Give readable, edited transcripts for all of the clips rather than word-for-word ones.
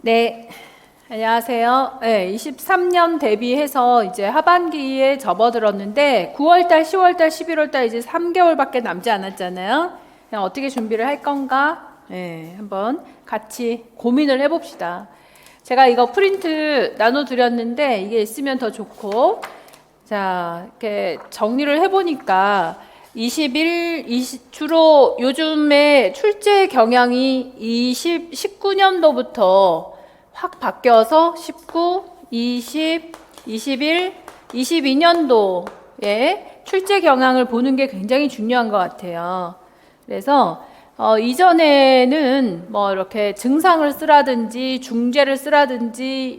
네, 안녕하세요. 네, 23년 대비해서 이제 하반기에 접어들었는데 9월달, 10월달, 11월달 이제 3개월밖에 남지 않았잖아요. 그냥 어떻게 준비를 할 건가? 네, 한번 같이 고민을 해봅시다. 제가 이거 프린트 나눠드렸는데 이게 있으면 더 좋고, 자, 이렇게 정리를 해보니까 20, 요즘에 출제 경향이 19년도부터 확 바뀌어서 19, 20, 21, 22년도에 출제 경향을 보는 게 굉장히 중요한 것 같아요. 그래서 이전에는 뭐 이렇게 증상을 쓰라든지 중재를 쓰라든지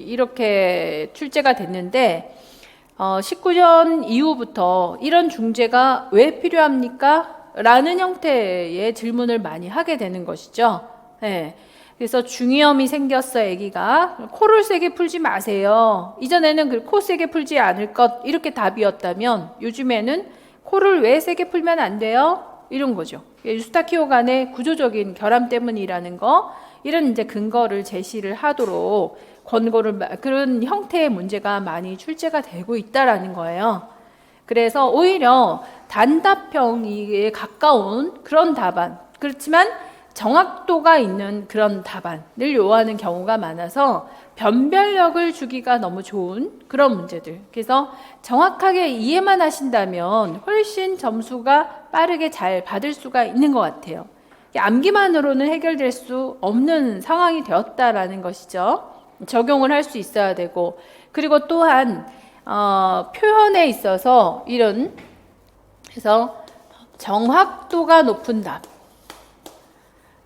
이렇게 출제가 됐는데 19년 이후부터 이런 중재가 왜 필요합니까? 라는 형태의 질문을 많이 하게 되는 것이죠. 네. 그래서 중이염이 생겼어, 아기가. 코를 세게 풀지 마세요. 이전에는 그 코 세게 풀지 않을 것, 이렇게 답이었다면 요즘에는 코를 왜 세게 풀면 안 돼요? 이런 거죠. 유스타키오 간의 구조적인 결함 때문이라는 거, 이런 이제 근거를 제시를 하도록 권고를, 그런 형태의 문제가 많이 출제가 되고 있다라는 거예요. 그래서 오히려 단답형에 가까운 그런 답안, 그렇지만 정확도가 있는 그런 답안을 요하는 경우가 많아서 변별력을 주기가 너무 좋은 그런 문제들. 그래서 정확하게 이해만 하신다면 훨씬 점수가 빠르게 잘 받을 수가 있는 것 같아요. 암기만으로는 해결될 수 없는 상황이 되었다라는 것이죠. 적용을 할 수 있어야 되고, 그리고 또한 표현에 있어서 이런, 그래서 정확도가 높은 답,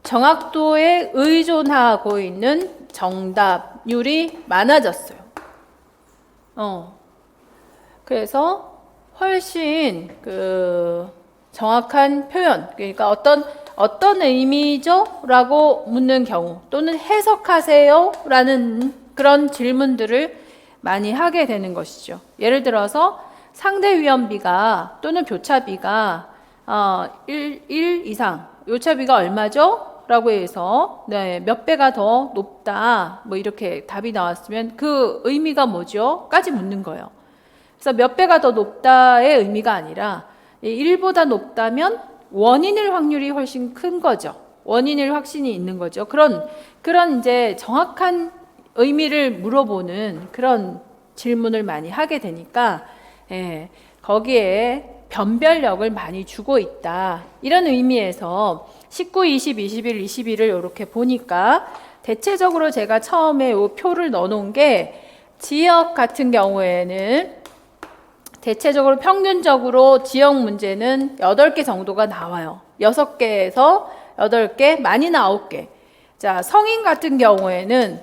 정확도에 의존하고 있는 정답률이 많아졌어요. 그래서 훨씬 정확한 표현, 그러니까 어떤 의미죠? 라고 묻는 경우, 또는 해석하세요? 라는 그런 질문들을 많이 하게 되는 것이죠. 예를 들어서 상대 위험비가 또는 교차비가 1 이상, 요차비가 얼마죠? 라고 해서 몇 배가 더 높다, 뭐 이렇게 답이 나왔으면 그 의미가 뭐죠? 까지 묻는 거예요. 그래서 몇 배가 더 높다의 의미가 아니라 1보다 높다면 원인일 확률이 훨씬 큰 거죠. 원인일 확신이 있는 거죠. 그런 이제 정확한 의미를 물어보는 그런 질문을 많이 하게 되니까, 거기에 변별력을 많이 주고 있다. 이런 의미에서 19, 20, 21, 22를 이렇게 보니까 대체적으로 제가 처음에 이 표를 넣어놓은 게 지역 같은 경우에는 대체적으로 평균적으로 지역 문제는 8개 정도가 나와요. 6개에서 8개, 많이는 9개. 자, 성인 같은 경우에는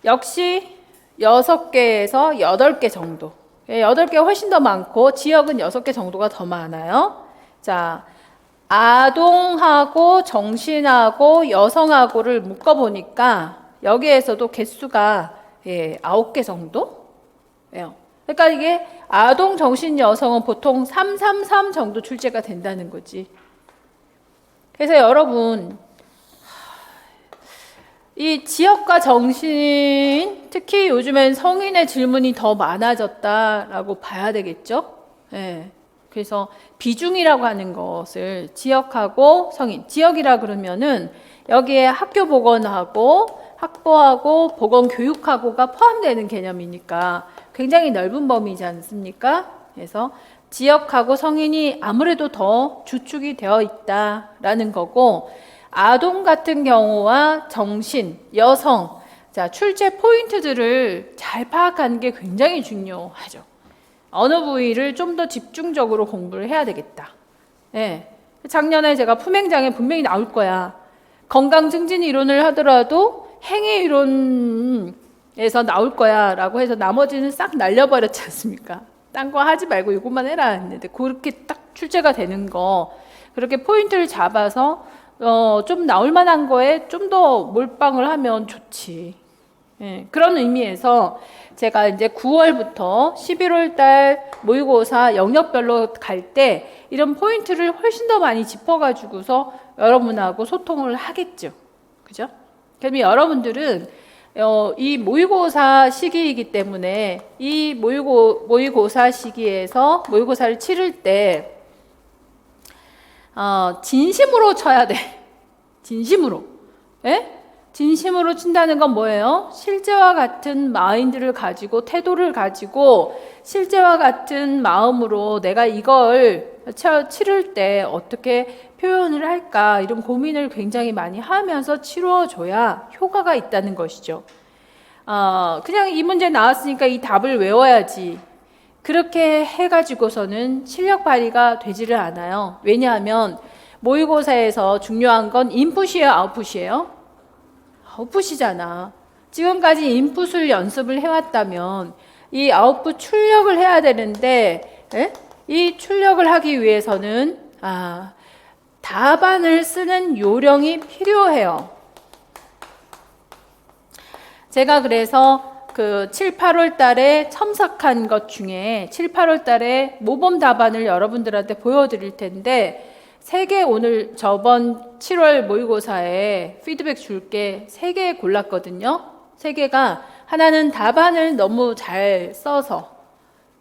역시 6개에서 8개 정도. 8개가 훨씬 더 많고 지역은 6개 정도가 더 많아요. 자, 아동하고 정신하고 여성하고를 묶어보니까 여기에서도 개수가 9개 정도예요. 그러니까 이게 아동, 정신, 여성은 보통 333 정도 출제가 된다는 거지. 그래서 여러분, 이 지역과 정신, 특히 요즘엔 성인의 질문이 더 많아졌다라고 봐야 되겠죠? 그래서 비중이라고 하는 것을 지역하고 성인, 지역이라 그러면은 여기에 학교 보건하고 학부하고 보건교육하고가 포함되는 개념이니까 굉장히 넓은 범위지 않습니까? 그래서 지역하고 성인이 아무래도 더 주축이 되어 있다라는 거고, 아동 같은 경우와 정신, 여성, 자, 출제 포인트들을 잘 파악하는 게 굉장히 중요하죠. 어느 부위를 좀 더 집중적으로 공부를 해야 되겠다. 작년에 제가 품행장애 분명히 나올 거야. 건강 증진 이론을 하더라도 행위 이론에서 나올 거야 라고 해서 나머지는 싹 날려버렸지 않습니까? 딴 거 하지 말고 이것만 해라 했는데 그렇게 딱 출제가 되는 거, 그렇게 포인트를 잡아서 좀 나올 만한 거에 좀 더 몰빵을 하면 좋지. 그런 의미에서 제가 이제 9월부터 11월 달 모의고사 영역별로 갈 때 이런 포인트를 훨씬 더 많이 짚어가지고서 여러분하고 소통을 하겠죠. 그죠? 그러면 여러분들은 이 모의고사 시기이기 때문에 이 모의고사 시기에서 모의고사를 치를 때 진심으로 쳐야 돼. 진심으로. 예? 진심으로 친다는 건 뭐예요? 실제와 같은 마인드를 가지고 태도를 가지고 실제와 같은 마음으로 내가 이걸 치를 때 어떻게 표현을 할까 이런 고민을 굉장히 많이 하면서 치러줘야 효과가 있다는 것이죠. 그냥 이 문제 나왔으니까 이 답을 외워야지. 그렇게 해가지고서는 실력 발휘가 되지를 않아요. 왜냐하면 모의고사에서 중요한 건 인풋이에요, 아웃풋이에요? 아웃풋이잖아. 지금까지 인풋을 연습을 해왔다면 이 아웃풋 출력을 해야 되는데 이 출력을 하기 위해서는 답안을 쓰는 요령이 필요해요. 제가 그래서 그 7, 8월 달에 첨삭한 것 중에 7, 8월 달에 모범 답안을 여러분들한테 보여드릴 텐데 3개 오늘 저번 7월 모의고사에 피드백 줄게 3개 골랐거든요. 3개가 하나는 답안을 너무 잘 써서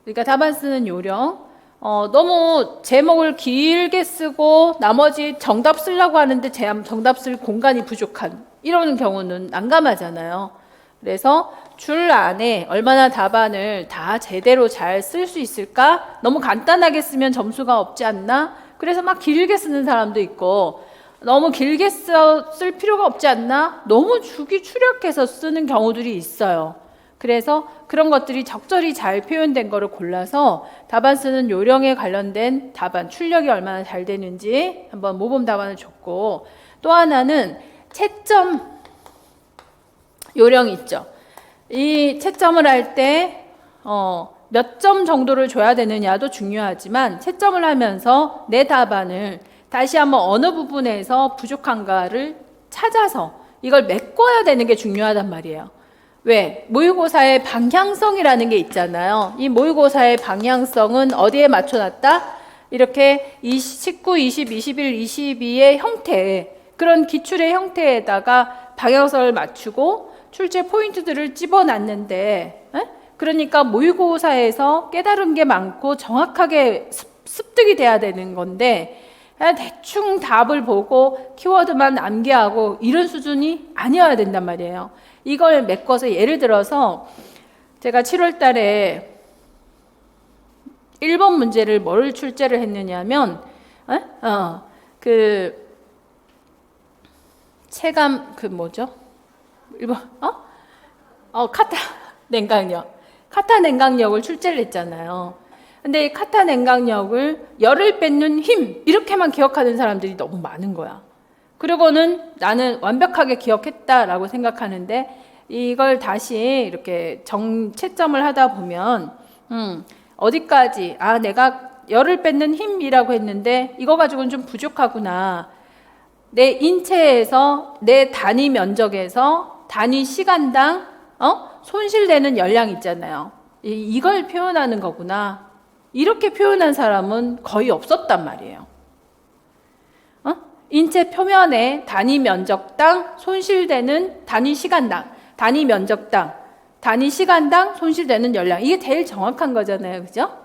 그러니까 답안 쓰는 요령 너무 제목을 길게 쓰고 나머지 정답 쓰려고 하는데 정답 쓸 공간이 부족한 이런 경우는 난감하잖아요. 그래서 줄 안에 얼마나 답안을 다 제대로 잘 쓸 수 있을까? 너무 간단하게 쓰면 점수가 없지 않나? 그래서 막 길게 쓰는 사람도 있고 너무 길게 쓸 필요가 없지 않나? 너무 주기 추력해서 쓰는 경우들이 있어요. 그래서 그런 것들이 적절히 잘 표현된 거를 골라서 답안 쓰는 요령에 관련된 답안 출력이 얼마나 잘 되는지 한번 모범 답안을 줬고 또 하나는 채점 요령이 있죠. 이 채점을 할 때 몇 점 정도를 줘야 되느냐도 중요하지만 채점을 하면서 내 답안을 다시 한번 어느 부분에서 부족한가를 찾아서 이걸 메꿔야 되는 게 중요하단 말이에요. 왜? 모의고사의 방향성이라는 게 있잖아요. 이 모의고사의 방향성은 어디에 맞춰놨다? 이렇게 19, 20, 21, 22의 형태, 그런 기출의 형태에다가 방향성을 맞추고 출제 포인트들을 집어놨는데 그러니까 모의고사에서 깨달은 게 많고 정확하게 습득이 돼야 되는 건데 그냥 대충 답을 보고 키워드만 암기하고 이런 수준이 아니어야 된단 말이에요. 이걸 메꿔서 예를 들어서 제가 7월 달에 1번 문제를 뭘 출제를 했느냐면 체감 뭐죠? 1번 카타 냉각력. 카타 냉각력을 출제를 했잖아요. 근데 이 카타 냉각력을 열을 뺏는 힘 이렇게만 기억하는 사람들이 너무 많은 거야. 그리고는 나는 완벽하게 기억했다라고 생각하는데 이걸 다시 이렇게 채점을 하다 보면 어디까지 내가 열을 뺏는 힘이라고 했는데 이거 가지고는 좀 부족하구나. 내 인체에서 내 단위 면적에서 단위 시간당 손실되는 열량 있잖아요. 이걸 표현하는 거구나. 이렇게 표현한 사람은 거의 없었단 말이에요. 인체 표면에 단위 면적당 손실되는 단위 시간당, 단위 면적당, 단위 시간당 손실되는 열량. 이게 제일 정확한 거잖아요. 그죠?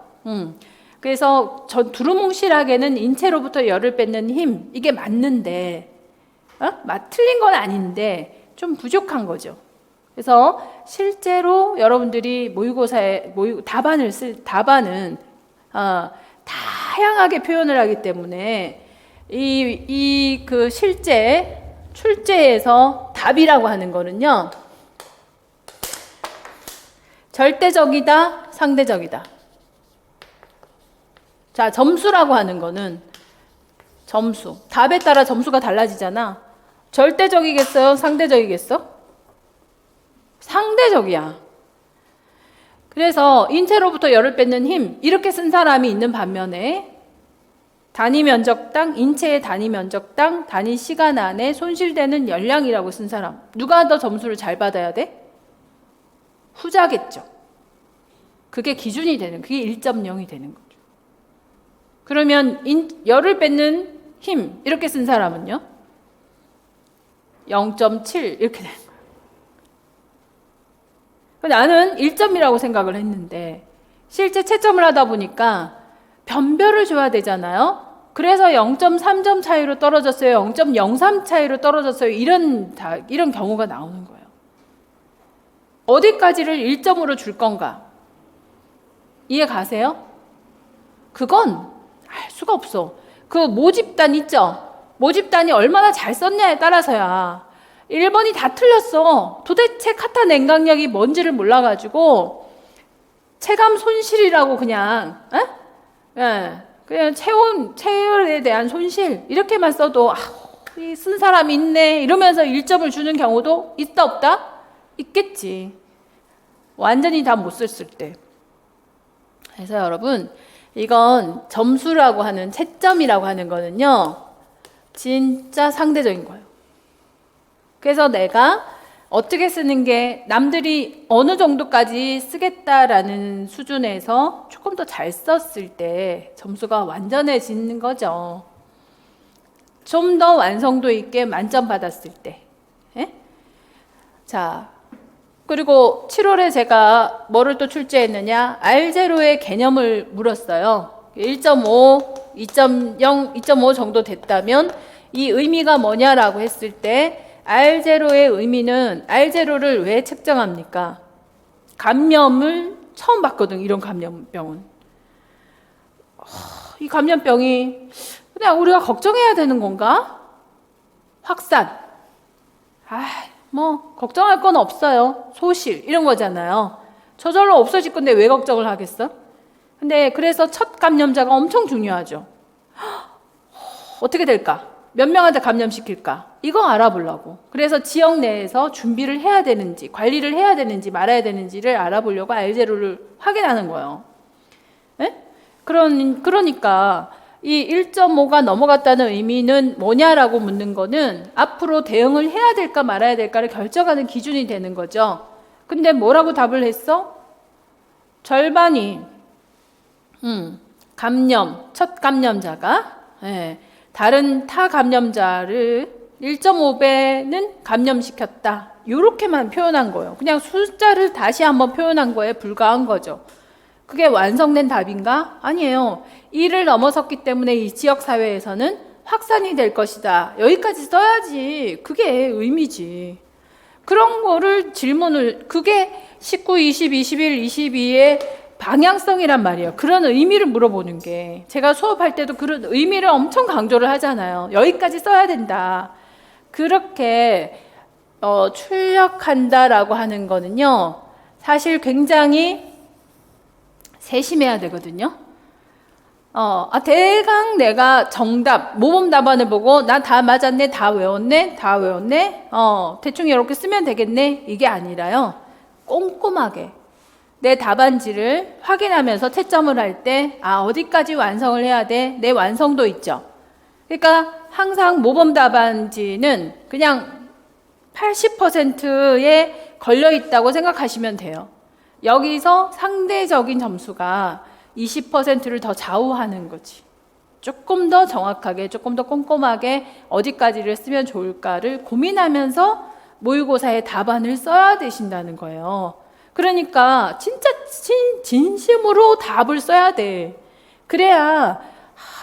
그래서 두루뭉실하게는 인체로부터 열을 뺏는 힘, 이게 맞는데, 틀린 건 아닌데, 좀 부족한 거죠. 그래서 실제로 여러분들이 모의고사에 답안은 다양하게 표현을 하기 때문에 그 출제에서 답이라고 하는 거는요, 절대적이다, 상대적이다. 자, 점수라고 하는 거는 점수. 답에 따라 점수가 달라지잖아. 절대적이겠어요? 상대적이겠어? 상대적이야. 그래서 인체로부터 열을 뺏는 힘 이렇게 쓴 사람이 있는 반면에 단위 면적당, 인체의 단위 면적당, 단위 시간 안에 손실되는 열량이라고 쓴 사람 누가 더 점수를 잘 받아야 돼? 후자겠죠. 그게 기준이 되는, 그게 1.0이 되는 거죠. 그러면 열을 뺏는 힘 이렇게 쓴 사람은요? 0.7 이렇게 되는 거예요. 나는 1점이라고 생각을 했는데 실제 채점을 하다 보니까 변별을 줘야 되잖아요. 그래서 0.3점 차이로 떨어졌어요. 0.03 차이로 떨어졌어요. 이런 경우가 나오는 거예요. 어디까지를 1점으로 줄 건가? 이해 가세요? 그건 알 수가 없어. 그 모집단 있죠? 모집단이 얼마나 잘 썼냐에 따라서야. 1번이 다 틀렸어. 도대체 카타 냉각력이 뭔지를 몰라가지고 체감 손실이라고 그냥 그냥 체열에 대한 손실 이렇게만 써도 쓴 사람 있네 이러면서 1점을 주는 경우도 있다 없다? 있겠지. 완전히 다 못 썼을 때. 그래서 여러분 이건 점수라고 하는 채점이라고 하는 거는요 진짜 상대적인 거예요. 그래서 내가 어떻게 쓰는 게 남들이 어느 정도까지 쓰겠다라는 수준에서 조금 더 잘 썼을 때 점수가 완전해지는 거죠. 좀 더 완성도 있게 만점 받았을 때. 예? 자, 그리고 7월에 제가 뭐를 또 출제했느냐? R0의 개념을 물었어요. 1.5, 2.0, 2.5 정도 됐다면 이 의미가 뭐냐라고 했을 때 R0의 의미는 R0를 왜 측정합니까? 감염을 처음 봤거든. 이런 감염병은. 이 감염병이 그냥 우리가 걱정해야 되는 건가? 확산. 뭐 걱정할 건 없어요. 소실 이런 거잖아요. 저절로 없어질 건데 왜 걱정을 하겠어? 근데 그래서 첫 감염자가 엄청 중요하죠. 어떻게 될까? 몇 명한테 감염시킬까? 이거 알아보려고. 그래서 지역 내에서 준비를 해야 되는지, 관리를 해야 되는지 말아야 되는지를 알아보려고 R0를 확인하는 거예요. 네? 그러니까 이 1.5가 넘어갔다는 의미는 뭐냐라고 묻는 거는 앞으로 대응을 해야 될까 말아야 될까를 결정하는 기준이 되는 거죠. 근데 뭐라고 답을 했어? 절반이 첫 감염자가 다른 타 감염자를 1.5배는 감염시켰다. 이렇게만 표현한 거예요. 그냥 숫자를 다시 한번 표현한 거에 불과한 거죠. 그게 완성된 답인가? 아니에요. 1을 넘어섰기 때문에 이 지역사회에서는 확산이 될 것이다. 여기까지 써야지. 그게 의미지. 그런 거를 그게 19, 20, 21, 22의 방향성이란 말이에요. 그런 의미를 물어보는 게. 제가 수업할 때도 그런 의미를 엄청 강조를 하잖아요. 여기까지 써야 된다. 그렇게 출력한다라고 하는 거는요. 사실 굉장히 세심해야 되거든요. 대강 내가 정답, 모범 답안을 보고 나 다 맞았네, 다 외웠네, 대충 이렇게 쓰면 되겠네. 이게 아니라요. 꼼꼼하게 내 답안지를 확인하면서 채점을 할 때 어디까지 완성을 해야 돼? 내 완성도 있죠. 그러니까 항상 모범 답안지는 그냥 80%에 걸려 있다고 생각하시면 돼요. 여기서 상대적인 점수가 20%를 더 좌우하는 거지. 조금 더 정확하게, 조금 더 꼼꼼하게 어디까지를 쓰면 좋을까를 고민하면서 모의고사에 답안을 써야 되신다는 거예요. 그러니까 진짜 진심으로 답을 써야 돼. 그래야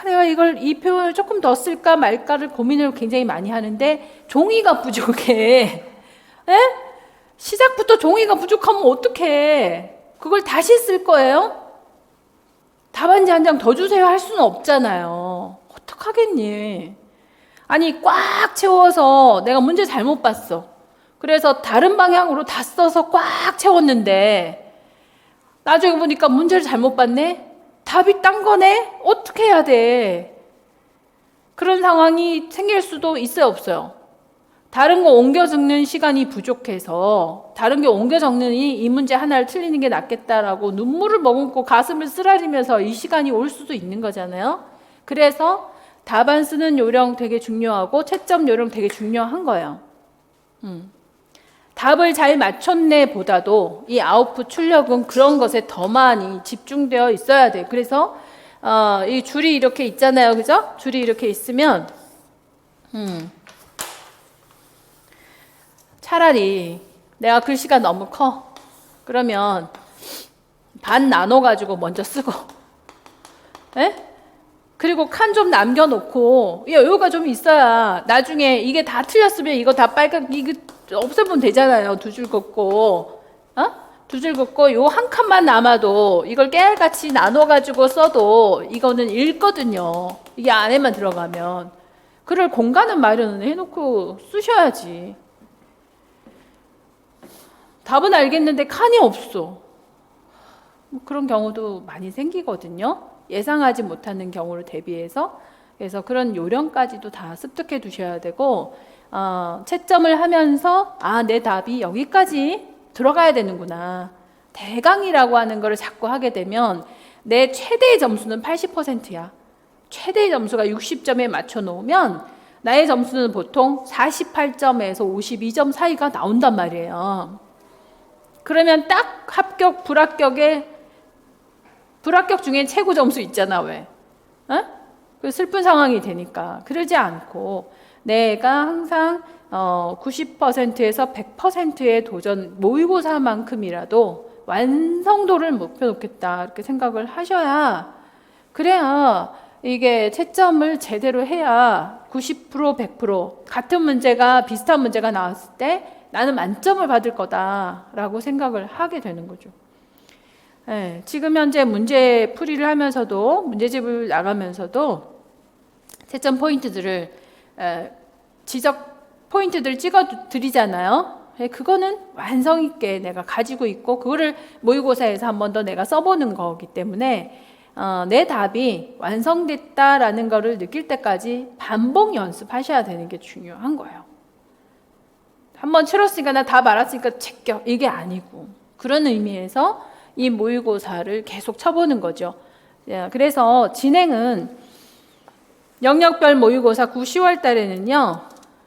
내가 이 표현을 조금 더 쓸까 말까를 고민을 굉장히 많이 하는데 종이가 부족해. 시작부터 종이가 부족하면 어떡해. 그걸 다시 쓸 거예요? 답안지 한 장 더 주세요 할 수는 없잖아요. 어떡하겠니? 아니 꽉 채워서 내가 문제 잘못 봤어. 그래서 다른 방향으로 다 써서 꽉 채웠는데 나중에 보니까 문제를 잘못 봤네? 답이 딴 거네? 어떻게 해야 돼? 그런 상황이 생길 수도 있어요, 없어요? 다른 거 옮겨 적는 시간이 부족해서 다른 게 옮겨 적느니 이 문제 하나를 틀리는 게 낫겠다라고 눈물을 머금고 가슴을 쓰라리면서 이 시간이 올 수도 있는 거잖아요. 그래서 답안 쓰는 요령 되게 중요하고 채점 요령 되게 중요한 거예요. 답을 잘 맞췄네 보다도 이 아웃풋 출력은 그런 것에 더 많이 집중되어 있어야 돼요. 그래서 이 줄이 이렇게 있잖아요. 그죠? 줄이 이렇게 있으면 차라리 내가 글씨가 너무 커. 그러면 반 나눠가지고 먼저 쓰고, 에? 그리고 칸 좀 남겨놓고, 여유가 좀 있어야 나중에 이게 다 틀렸으면 이거 다 빨갛게 이거 없애면 되잖아요. 두 줄 긋고, 두 줄 긋고 요 한 칸만 남아도 이걸 깨알같이 나눠가지고 써도 이거는 읽거든요. 이게 안에만 들어가면. 그럴 공간은 마련을 해놓고 쓰셔야지. 답은 알겠는데 칸이 없어. 그런 경우도 많이 생기거든요. 예상하지 못하는 경우를 대비해서. 그래서 그런 요령까지도 다 습득해 두셔야 되고, 채점을 하면서 내 답이 여기까지 들어가야 되는구나. 대강이라고 하는 거를 자꾸 하게 되면 내 최대의 점수는 80%야. 최대의 점수가 60점에 맞춰 놓으면 나의 점수는 보통 48점에서 52점 사이가 나온단 말이에요. 그러면 딱 합격, 불합격 중에 최고 점수 있잖아, 왜? 그 슬픈 상황이 되니까. 그러지 않고 내가 항상 90%에서 100%의 도전, 모의고사만큼이라도 완성도를 목표 놓겠다 이렇게 생각을 하셔야, 그래야 이게 채점을 제대로 해야 90%, 100% 같은 문제가, 비슷한 문제가 나왔을 때 나는 만점을 받을 거다라고 생각을 하게 되는 거죠. 지금 현재 문제 풀이를 하면서도, 문제집을 나가면서도 채점 포인트들을, 지적 포인트들을 찍어 드리잖아요. 그거는 완성 있게 내가 가지고 있고, 그거를 모의고사에서 한 번 더 내가 써보는 거기 때문에 내 답이 완성됐다라는 거를 느낄 때까지 반복 연습하셔야 되는 게 중요한 거예요. 한번 치렀으니까 나 답 알았으니까 제껴, 이게 아니고, 그런 의미에서 이 모의고사를 계속 쳐보는 거죠. 그래서 진행은 영역별 모의고사 9, 10월 달에는요,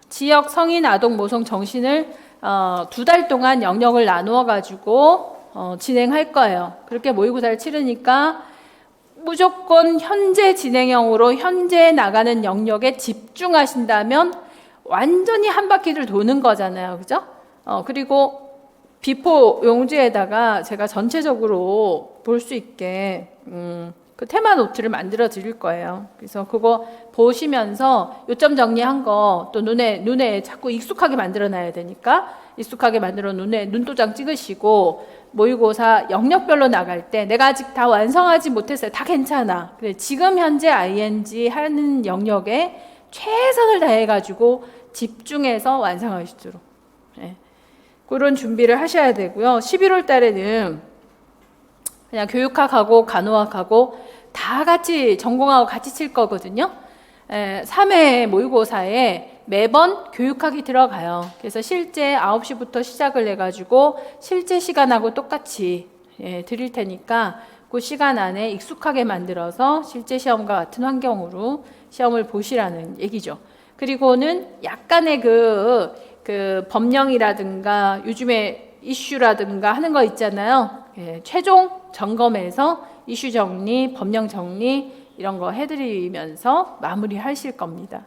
지역, 성인, 아동, 모성, 정신을 2달 동안 영역을 나누어 가지고 진행할 거예요. 그렇게 모의고사를 치르니까 무조건 현재 진행형으로 현재 나가는 영역에 집중하신다면 완전히 한 바퀴를 도는 거잖아요. 그죠? 그리고 비포 용지에다가 제가 전체적으로 볼 수 있게 그 테마 노트를 만들어 드릴 거예요. 그래서 그거 보시면서 요점 정리한 거 또 눈에 자꾸 익숙하게 만들어 놔야 되니까 익숙하게 만들어 눈에 눈도장 찍으시고, 모의고사 영역별로 나갈 때 내가 아직 다 완성하지 못했어요. 다 괜찮아. 그래, 지금 현재 ING 하는 영역에 최선을 다해가지고 집중해서 완성하시도록, 그런 준비를 하셔야 되고요. 11월 달에는 그냥 교육학하고 간호학하고 다 같이 전공하고 같이 칠 거거든요. 3회 모의고사에 매번 교육학이 들어가요. 그래서 실제 9시부터 시작을 해가지고 실제 시간하고 똑같이 드릴 테니까 그 시간 안에 익숙하게 만들어서 실제 시험과 같은 환경으로 시험을 보시라는 얘기죠. 그리고는 약간의 그 법령이라든가 요즘에 이슈라든가 하는 거 있잖아요. 최종 점검에서 이슈 정리, 법령 정리 이런 거 해드리면서 마무리하실 겁니다.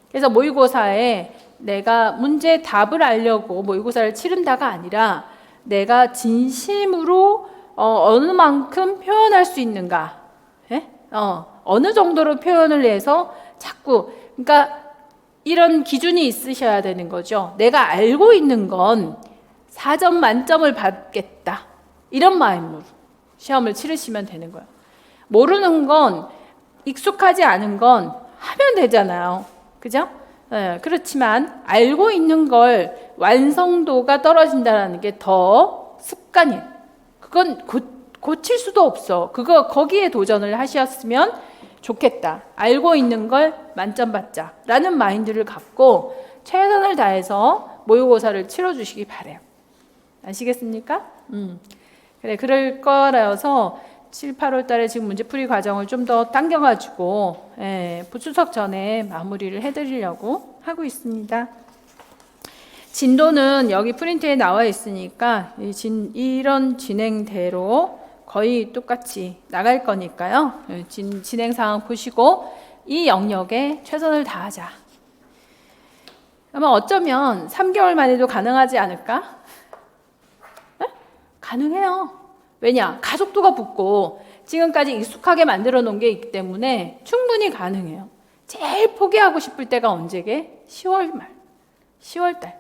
그래서 모의고사에 내가 문제 답을 알려고 모의고사를 치른다가 아니라 내가 진심으로 어느 만큼 표현할 수 있는가, 어느 정도로 표현을 해서 자꾸, 그러니까 이런 기준이 있으셔야 되는 거죠. 내가 알고 있는 건 4점 만점을 받겠다, 이런 마음으로 시험을 치르시면 되는 거예요. 모르는 건, 익숙하지 않은 건 하면 되잖아요. 그죠? 그렇지만 알고 있는 걸 완성도가 떨어진다는 게 더 습관이에요. 그건 고칠 수도 없어. 거기에 도전을 하셨으면 좋겠다. 알고 있는 걸 만점 받자 라는 마인드를 갖고 최선을 다해서 모의고사를 치러주시기 바래요. 아시겠습니까? 그래, 그럴 거라서 7, 8월 달에 지금 문제풀이 과정을 좀 더 당겨가지고 부추석 전에 마무리를 해드리려고 하고 있습니다. 진도는 여기 프린트에 나와 있으니까 이런 진행대로 거의 똑같이 나갈 거니까요. 진행 상황 보시고 이 영역에 최선을 다하자. 아마 어쩌면 3개월 만에도 가능하지 않을까? 에? 가능해요. 왜냐? 가속도가 붙고 지금까지 익숙하게 만들어 놓은 게 있기 때문에 충분히 가능해요. 제일 포기하고 싶을 때가 언제게? 10월 말, 10월 달.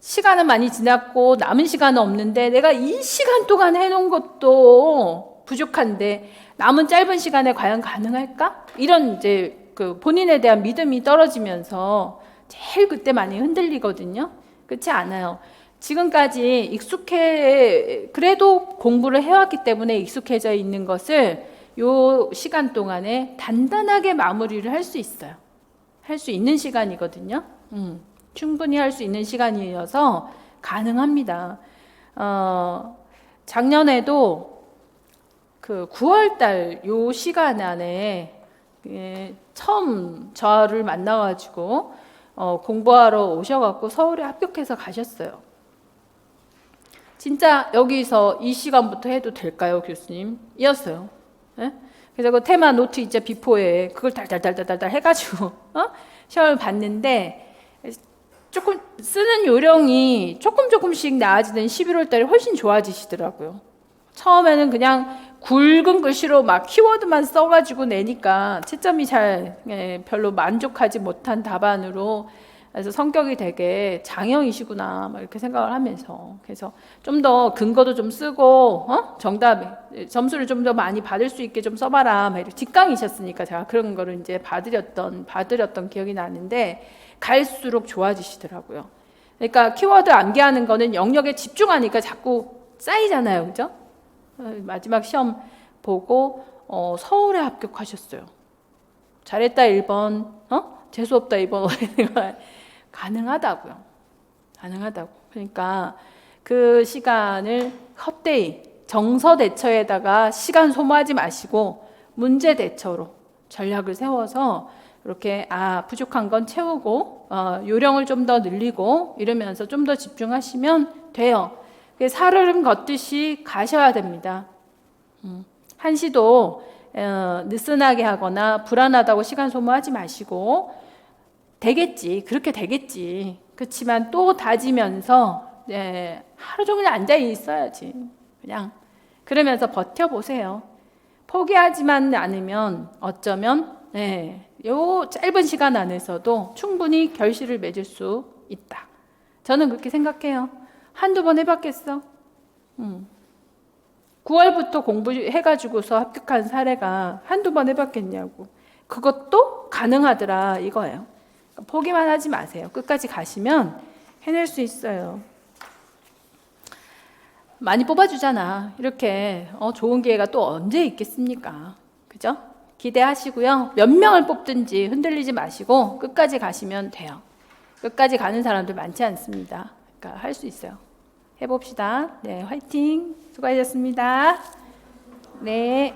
시간은 많이 지났고 남은 시간은 없는데 내가 이 시간 동안 해놓은 것도 부족한데 남은 짧은 시간에 과연 가능할까? 이런 이제 그 본인에 대한 믿음이 떨어지면서 제일 그때 많이 흔들리거든요. 그렇지 않아요. 지금까지 그래도 공부를 해왔기 때문에 익숙해져 있는 것을 요 시간 동안에 단단하게 마무리를 할 수 있어요. 할 수 있는 시간이거든요. 충분히 할 수 있는 시간이어서 가능합니다. 작년에도 그 9월 달 요 시간 안에 처음 저를 만나가지고 공부하러 오셔갖고 서울에 합격해서 가셨어요. 진짜 여기서 이 시간부터 해도 될까요, 교수님? 이었어요. 예? 그래서 그 테마 노트 있죠, 비포에 그걸 달달달달달 해가지고 시험을 봤는데 조금 쓰는 요령이 조금씩 나아지는 11월 달에 훨씬 좋아지시더라고요. 처음에는 그냥 굵은 글씨로 막 키워드만 써가지고 내니까 채점이 별로 만족하지 못한 답안으로, 그래서 성격이 되게 장형이시구나 막 이렇게 생각을 하면서, 그래서 좀 더 근거도 좀 쓰고 정답 점수를 좀 더 많이 받을 수 있게 좀 써봐라 막 이렇게 직강이셨으니까 제가 그런 거를 이제 받으렸던 기억이 나는데 갈수록 좋아지시더라고요. 그러니까 키워드 암기하는 거는 영역에 집중하니까 자꾸 쌓이잖아요, 그죠? 마지막 시험 보고 서울에 합격하셨어요. 잘했다 1번, 재수없다 2번. 가능하다고요. 가능하다고. 그러니까 그 시간을 헛되이 정서 대처에다가 시간 소모하지 마시고 문제 대처로 전략을 세워서 이렇게 부족한 건 채우고 요령을 좀 더 늘리고 이러면서 좀 더 집중하시면 돼요. 살얼음 걷듯이 가셔야 됩니다. 한시도 느슨하게 하거나 불안하다고 시간 소모하지 마시고 되겠지, 그렇게 되겠지. 그렇지만 또 다지면서 하루 종일 앉아 있어야지. 그냥 그러면서 버텨보세요. 포기하지만 않으면 어쩌면 요 짧은 시간 안에서도 충분히 결실을 맺을 수 있다. 저는 그렇게 생각해요. 한두 번 해봤겠어? 9월부터 공부해가지고서 합격한 사례가 한두 번 해봤겠냐고. 그것도 가능하더라 이거예요. 포기만 하지 마세요. 끝까지 가시면 해낼 수 있어요. 많이 뽑아주잖아. 이렇게 좋은 기회가 또 언제 있겠습니까? 그죠? 기대하시고요. 몇 명을 뽑든지 흔들리지 마시고 끝까지 가시면 돼요. 끝까지 가는 사람들 많지 않습니다. 그러니까 할 수 있어요. 해봅시다. 네, 화이팅! 수고하셨습니다. 네.